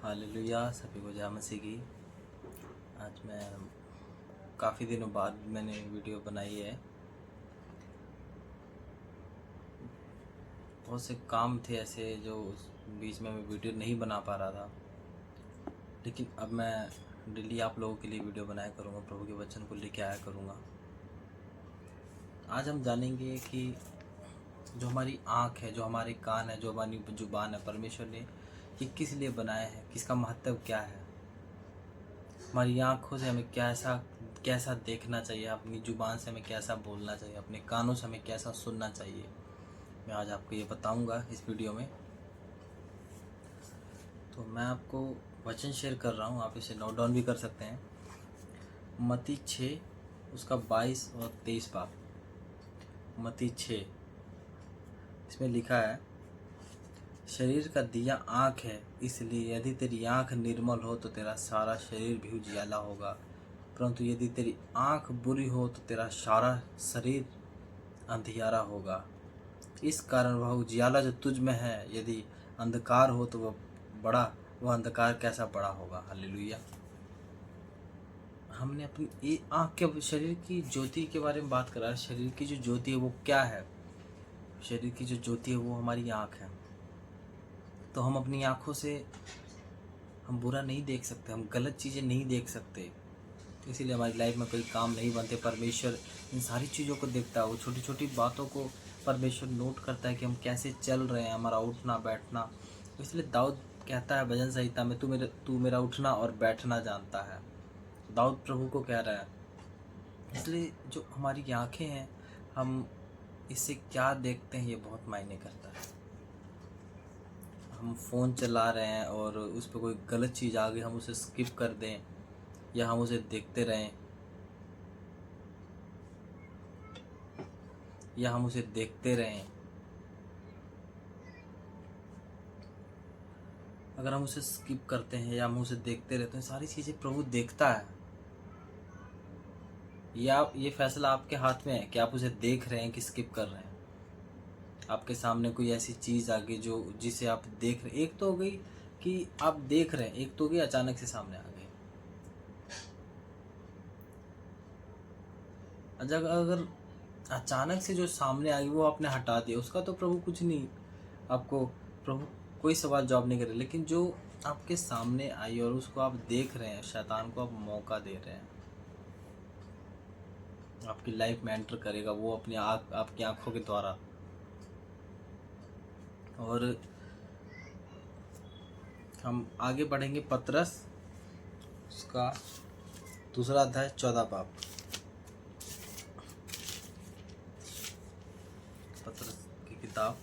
Hallelujah, सभी को जय मसीह की। आज मैं काफ़ी दिनों बाद मैंने वीडियो बनाई है। बहुत से काम थे ऐसे जो उस बीच में मैं वीडियो नहीं बना पा रहा था, लेकिन अब मैं डेली आप लोगों के लिए वीडियो बनाया करूँगा, प्रभु के वचन को लेके आया करूँगा। आज हम जानेंगे कि जो हमारी आँख है, जो हमारे कान है, जो हमारी जुबान है, परमेश्वर ने ये किस लिए बनाया है, किसका महत्व क्या है। हमारी आँखों से हमें कैसा कैसा देखना चाहिए, अपनी ज़ुबान से हमें कैसा बोलना चाहिए, अपने कानों से हमें कैसा सुनना चाहिए, मैं आज आपको ये बताऊंगा इस वीडियो में। तो मैं आपको वचन शेयर कर रहा हूँ, आप इसे नोट डाउन भी कर सकते हैं। मत्ती 6 उसका 22 और 23 पाठ। मत्ती 6 इसमें लिखा है, शरीर का दिया आँख है, इसलिए यदि तेरी आँख निर्मल हो तो तेरा सारा शरीर भी उजियाला होगा, परंतु यदि तेरी आँख बुरी हो तो तेरा सारा शरीर अंधियारा होगा। इस कारण वह उजियाला जो तुझ में है, यदि अंधकार हो तो वह अंधकार कैसा बड़ा होगा। हालेलुया। हमने अपनी आँख के शरीर की ज्योति के बारे में बात करा। शरीर की जो ज्योति है वो क्या है? शरीर की जो ज्योति है वो हमारी आँख है। तो हम अपनी आँखों से हम बुरा नहीं देख सकते, हम गलत चीज़ें नहीं देख सकते, इसीलिए हमारी लाइफ में कोई काम नहीं बनते। परमेश्वर इन सारी चीज़ों को देखता है, वो छोटी छोटी बातों को परमेश्वर नोट करता है कि हम कैसे चल रहे हैं, हमारा उठना बैठना। इसलिए दाऊद कहता है भजन संहिता में, तू मेरा उठना और बैठना जानता है। दाऊद प्रभु को कह रहा है। इसलिए जो हमारी आँखें हैं, हम इससे क्या देखते हैं ये बहुत मायने करता है। हम फ़ोन चला रहे हैं और उस पर कोई गलत चीज़ आ गई, हम उसे स्किप कर दें या हम उसे देखते रहें, अगर हम उसे स्किप करते हैं या हम उसे देखते रहते हैं, सारी चीज़ें प्रभु देखता है। या ये फैसला आपके हाथ में है कि आप उसे देख रहे हैं कि स्किप कर रहे हैं। आपके सामने कोई ऐसी चीज़ आ गई जो जिसे आप देख रहे, एक तो हो गई कि आप देख रहे हैं, एक तो हो गई अचानक से सामने आ गई। अगर अचानक से जो सामने आ गई वो आपने हटा दिया, उसका तो प्रभु कुछ नहीं, आपको प्रभु कोई सवाल जवाब नहीं करे। लेकिन जो आपके सामने आई और उसको आप देख रहे हैं, शैतान को आप मौका दे रहे हैं, आपकी लाइफ में एंटर करेगा वो अपनी आपकी आंखों के द्वारा। और हम आगे बढ़ेंगे। पतरस उसका दूसरा अध्याय 14 पाप। पतरस की किताब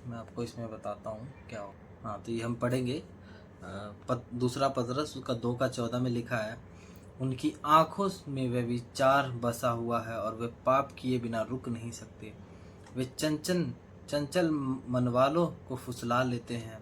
मैं आपको इसमें बताता हूँ क्या हो। हाँ, तो ये हम पढ़ेंगे। दूसरा पतरस उसका 2 का 14 में लिखा है, उनकी आँखों में वे विचार बसा हुआ है और वे पाप किए बिना रुक नहीं सकते। वे चंचल मन वालों को फुसला लेते हैं।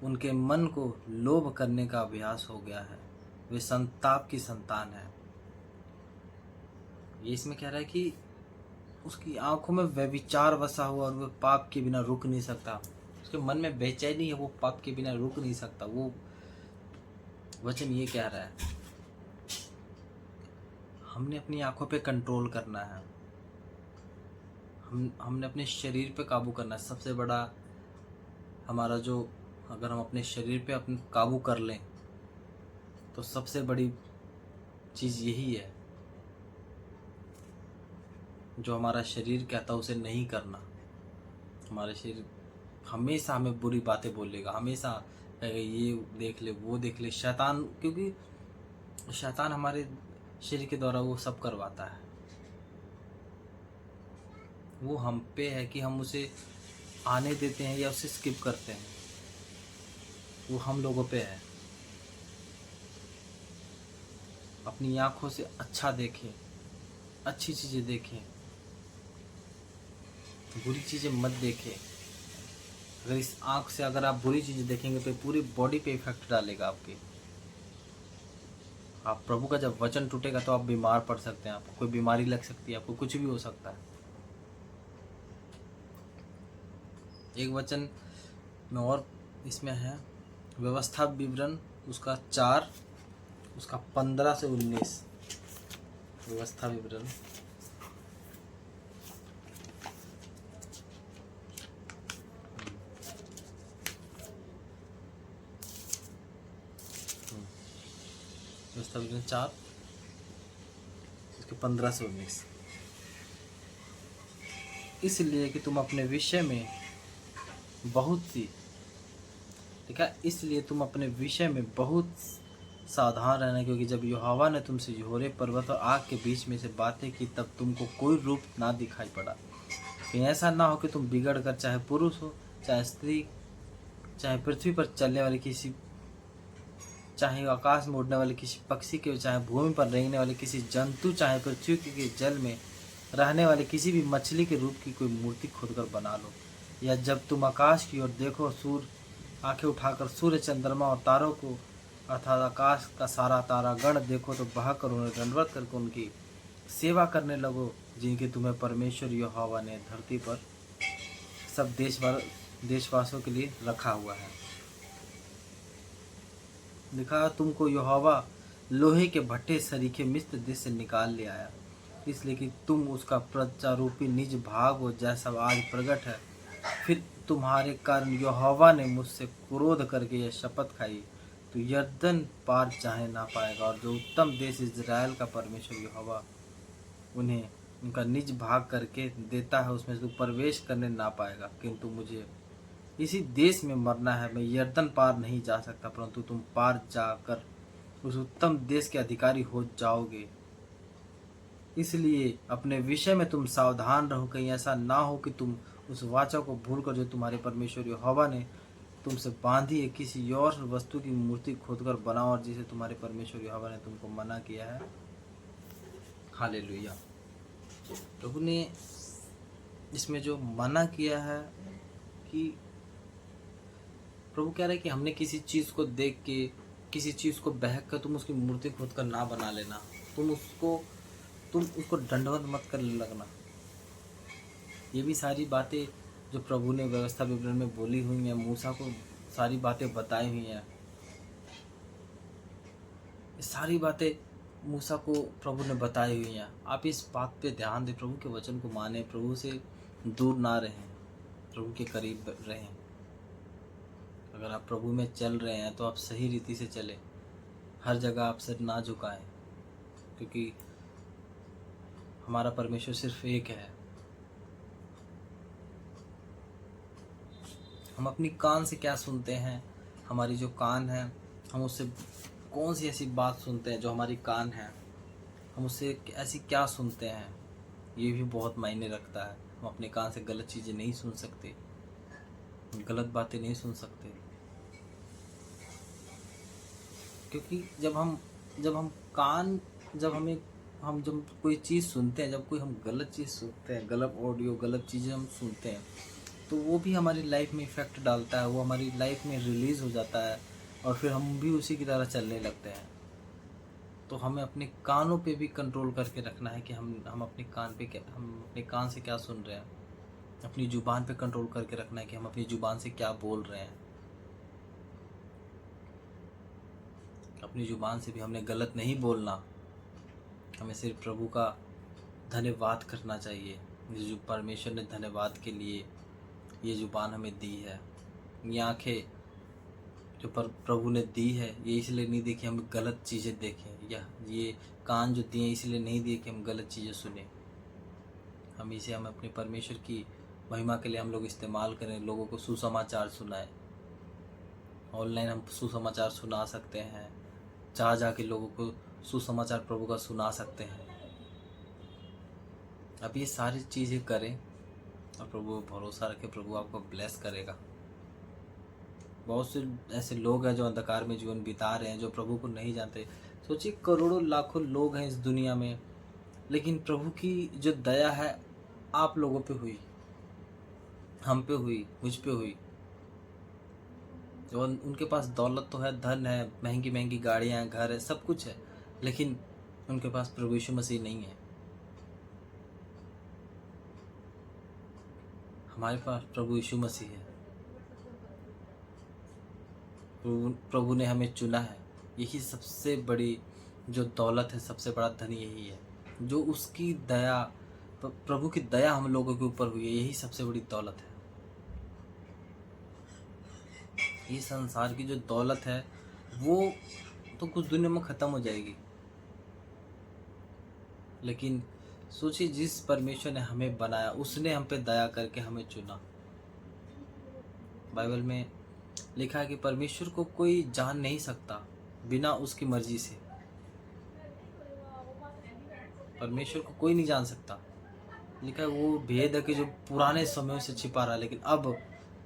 उनके मन को लोभ करने का अभ्यास हो गया है। वे संताप की संतान है। ये इसमें कह रहा है कि उसकी आंखों में वे विचार बसा हुआ और वह पाप के बिना रुक नहीं सकता। उसके मन में बेचैनी है, वो पाप के बिना रुक नहीं सकता। वो वचन ये कह रहा है, हमने अपनी आंखों पे कंट्रोल करना है। हमने अपने शरीर पे काबू करना है। सबसे बड़ा हमारा जो, अगर हम अपने शरीर पे अपने काबू कर लें तो सबसे बड़ी चीज़ यही है, जो हमारा शरीर कहता है उसे नहीं करना। हमारा शरीर हमेशा हमें बुरी बातें बोलेगा, हमेशा कहेगा ये देख ले, वो देख ले। शैतान, क्योंकि शैतान हमारे शरीर के द्वारा वो सब करवाता है। वो हम पे है कि हम उसे आने देते हैं या उसे स्किप करते हैं, वो हम लोगों पे है। अपनी आंखों से अच्छा देखें, अच्छी चीज़ें देखें, बुरी चीज़ें मत देखें। अगर इस आँख से अगर आप बुरी चीज़ें देखेंगे तो पूरी बॉडी पे इफेक्ट डालेगा आपकी। आप प्रभु का जब वचन टूटेगा तो आप बीमार पड़ सकते हैं, आपको कोई बीमारी लग सकती है, आपको कुछ भी हो सकता है। एक वचन में और इसमें है, व्यवस्था विवरण उसका 4, उसका 15 से 19। व्यवस्था विवरण व्यवस्था विवरण 4, उसके 15 से 19। इसलिए कि तुम अपने विषय में बहुत सी, ठीक है, इसलिए तुम अपने विषय में बहुत सावधान रहना, क्योंकि जब यहोवा ने तुमसे यहोरे पर्वत और आग के बीच में से बातें की, तब तुमको कोई रूप ना दिखाई पड़ा। कहीं ऐसा ना हो कि तुम बिगड़ कर, चाहे पुरुष हो चाहे स्त्री, चाहे पृथ्वी पर चलने वाले किसी, चाहे आकाश में उड़ने वाले किसी पक्षी के, चाहे भूमि पर रेंगने वाले किसी जंतु, चाहे पृथ्वी के जल में रहने वाले किसी भी मछली के रूप की कोई मूर्ति खोदकर बना लो। या जब तुम आकाश की ओर देखो, सूर्य आंखें उठाकर सूर्य, चंद्रमा और तारों को, अर्थात आकाश का सारा तारागण देखो, तो बहकर उन्हें दंडवत करके उनकी सेवा करने लगो, जिनकी तुम्हें परमेश्वर यहोवा ने धरती पर सब देशवासियों के लिए रखा हुआ है। लिखा, तुमको यहोवा लोहे के भट्टे सरीखे मिस्र देश से निकाल ले आया, इसलिए कि तुम उसका प्रत्यारूपी निज भाग हो, जैसा आज प्रकट है। फिर तुम्हारे कारण यहोवा ने मुझसे क्रोध करके यह शपथ खाई, तो यरदन पार जाने ना पाएगा, और जो उत्तम देश इजराइल का परमेश्वर यहोवा उन्हें उनका निज भाग करके देता है, उसमें से प्रवेश करने ना पाएगा। किंतु मुझे इसी देश में मरना है, मैं यरदन पार नहीं जा सकता, परंतु तुम पार जाकर उस उत्तम देश के अधिकारी हो जाओगे। इसलिए अपने विषय में तुम सावधान रहो, कहीं ऐसा ना हो कि तुम उस वाचा को भूलकर जो तुम्हारे परमेश्वर यहोवा ने तुमसे बांधी है, किसी और वस्तु की मूर्ति खोदकर बनाओ, और जिसे तुम्हारे परमेश्वर यहोवा ने तुमको मना किया है। हालेलुया। प्रभु ने इसमें जो मना किया है, कि प्रभु कह रहे हैं कि हमने किसी चीज़ को देख के, किसी चीज़ को बहक कर तुम उसकी मूर्ति खोद कर ना बना लेना, तुम उसको दंडवत मत कर लगना। ये भी सारी बातें जो प्रभु ने व्यवस्था विवरण में बोली हुई हैं, मूसा को सारी बातें बताई हुई हैं, सारी बातें मूसा को प्रभु ने बताई हुई हैं। आप इस बात पे ध्यान दें, प्रभु के वचन को माने, प्रभु से दूर ना रहें, प्रभु के करीब रहें। अगर आप प्रभु में चल रहे हैं तो आप सही रीति से चलें, हर जगह आप सिर ना झुकाएं, क्योंकि हमारा परमेश्वर सिर्फ एक है। हम अपनी कान से क्या सुनते हैं, हमारी जो कान है, हम उससे कौन सी ऐसी बात सुनते हैं जो हमारी कान है, हम उससे ऐसी क्या सुनते हैं, ये भी बहुत मायने रखता है। हम अपने कान से गलत चीज़ें नहीं सुन सकते, गलत बातें नहीं सुन सकते, क्योंकि जब कोई चीज़ सुनते हैं, जब कोई हम गलत चीज़ सुनते हैं, गलत ऑडियो, गलत चीज़ें हम सुनते हैं, तो वो भी हमारी लाइफ में इफ़ेक्ट डालता है, वो हमारी लाइफ में रिलीज़ हो जाता है, और फिर हम भी उसी की तरह चलने लगते हैं। तो हमें अपने कानों पे भी कंट्रोल करके रखना है कि हम अपने कान से क्या सुन रहे हैं। अपनी ज़ुबान पे कंट्रोल करके रखना है कि हम अपनी ज़ुबान से क्या बोल रहे हैं। अपनी ज़ुबान से भी हमने गलत नहीं बोलना, हमें सिर्फ प्रभु का धन्यवाद करना चाहिए। जो परमेश्वर ने धन्यवाद के लिए ये ज़ुबान हमें दी है, ये आँखें जो प्रभु ने दी है, ये इसलिए नहीं दी कि हम गलत चीज़ें देखें, या ये कान जो दिए इसलिए नहीं दिए कि हम गलत चीज़ें सुने। हम अपने परमेश्वर की महिमा के लिए हम लोग इस्तेमाल करें, लोगों को सुसमाचार सुनाएं। ऑनलाइन हम सुसमाचार सुना सकते हैं, जहाँ जाके लोगों को सुसमाचार प्रभु का सुना सकते हैं। अब ये सारी चीज़ें करें और प्रभु भरोसा रखें, प्रभु आपको ब्लेस करेगा। बहुत से ऐसे लोग हैं जो अंधकार में जीवन बिता रहे हैं, जो प्रभु को नहीं जानते। सोचिए, करोड़ों लाखों लोग हैं इस दुनिया में, लेकिन प्रभु की जो दया है आप लोगों पे हुई, हम पे हुई, मुझ पे हुई। जो उनके पास दौलत तो है, धन है, महंगी महंगी गाड़ियाँ हैं, घर है, सब कुछ है, लेकिन उनके पास प्रभु यीशु मसीह नहीं है। हमारे पास प्रभु यीशु मसीह है। प्रभु ने हमें चुना है। यही सबसे बड़ी जो दौलत है, सबसे बड़ा धन यही है, जो उसकी दया, प्रभु की दया हम लोगों के ऊपर हुई है। यही सबसे बड़ी दौलत है। ये संसार की जो दौलत है वो तो कुछ दुनिया में ख़त्म हो जाएगी, लेकिन सोचिए जिस परमेश्वर ने हमें बनाया, उसने हम पे दया करके हमें चुना। बाइबल में लिखा है कि परमेश्वर को कोई जान नहीं सकता बिना उसकी मर्जी से। परमेश्वर को कोई नहीं जान सकता। लिखा है वो भेद है कि जो पुराने समयों से छिपा रहा, लेकिन अब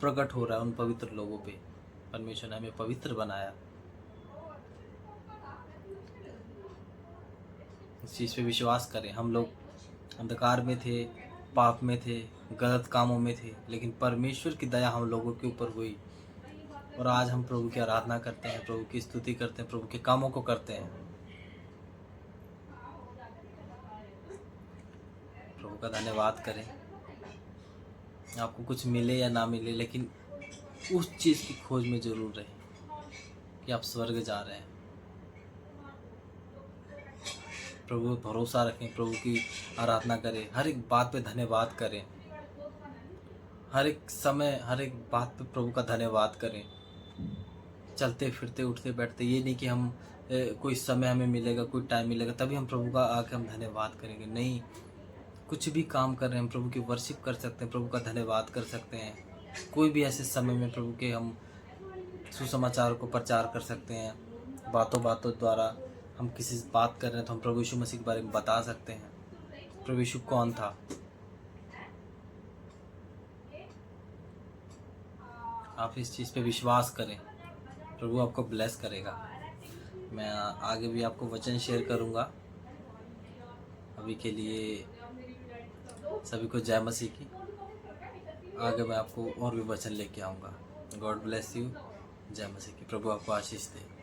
प्रकट हो रहा है उन पवित्र लोगों पे। परमेश्वर ने हमें पवित्र बनाया। इस चीज़ पे विश्वास करें। हम लोग अंधकार में थे, पाप में थे, गलत कामों में थे, लेकिन परमेश्वर की दया हम लोगों के ऊपर हुई और आज हम प्रभु की आराधना करते हैं, प्रभु की स्तुति करते हैं, प्रभु के कामों को करते हैं। प्रभु का धन्यवाद करें। आपको कुछ मिले या ना मिले, लेकिन उस चीज़ की खोज में ज़रूर रहें कि आप स्वर्ग जा रहे हैं। प्रभु पर भरोसा रखें, प्रभु की आराधना करें, हर एक बात पे धन्यवाद करें, हर एक समय, हर एक बात पे प्रभु का धन्यवाद करें। चलते फिरते, उठते बैठते, ये नहीं कि हम कोई समय हमें मिलेगा, कोई टाइम मिलेगा तभी हम प्रभु का आके हम धन्यवाद करेंगे। नहीं, कुछ भी काम कर रहे हैं हम प्रभु की वर्शिप कर सकते हैं, प्रभु का धन्यवाद कर सकते हैं। कोई भी ऐसे समय में प्रभु के हम सुसमाचार को प्रचार कर सकते हैं। बातों बातों द्वारा हम किसी से बात कर रहे हैं तो हम प्रभु यीशु मसीह के बारे में बता सकते हैं। प्रभु यीशु कौन था। आप इस चीज़ पे विश्वास करें, प्रभु आपको ब्लेस करेगा। मैं आगे भी आपको वचन शेयर करूंगा। अभी के लिए सभी को जय मसीह की। आगे मैं आपको और भी वचन लेके आऊँगा। God bless you. जय मसीह की। प्रभु आपको आशीष दे।